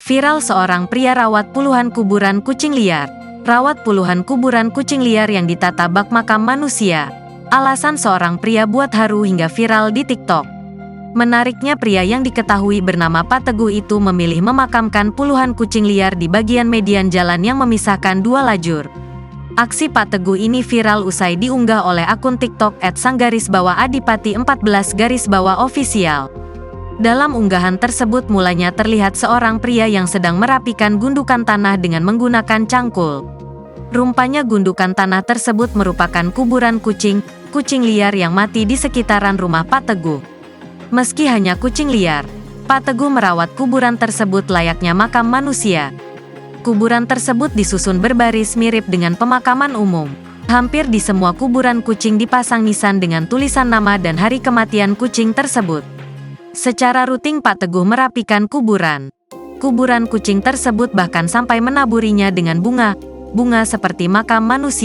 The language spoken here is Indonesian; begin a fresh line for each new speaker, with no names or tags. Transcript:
Viral seorang pria rawat puluhan kuburan kucing liar. Rawat puluhan kuburan kucing liar yang ditata bak makam manusia. Alasan seorang pria buat haru hingga viral di TikTok. Menariknya, pria yang diketahui bernama Pak Teguh itu memilih memakamkan puluhan kucing liar di bagian median jalan yang memisahkan dua lajur. Aksi Pak Teguh ini viral usai diunggah oleh akun TikTok @sang_adipati14_official. Dalam unggahan tersebut mulanya terlihat seorang pria yang sedang merapikan gundukan tanah dengan menggunakan cangkul. Rumpanya gundukan tanah tersebut merupakan kuburan kucing liar yang mati di sekitaran rumah Pak Teguh. Meski hanya kucing liar, Pak Teguh merawat kuburan tersebut layaknya makam manusia. Kuburan tersebut disusun berbaris mirip dengan pemakaman umum. Hampir di semua kuburan kucing dipasang nisan dengan tulisan nama dan hari kematian kucing tersebut. Secara rutin Pak Teguh merapikan kuburan kucing tersebut, bahkan sampai menaburinya dengan bunga seperti makam manusia.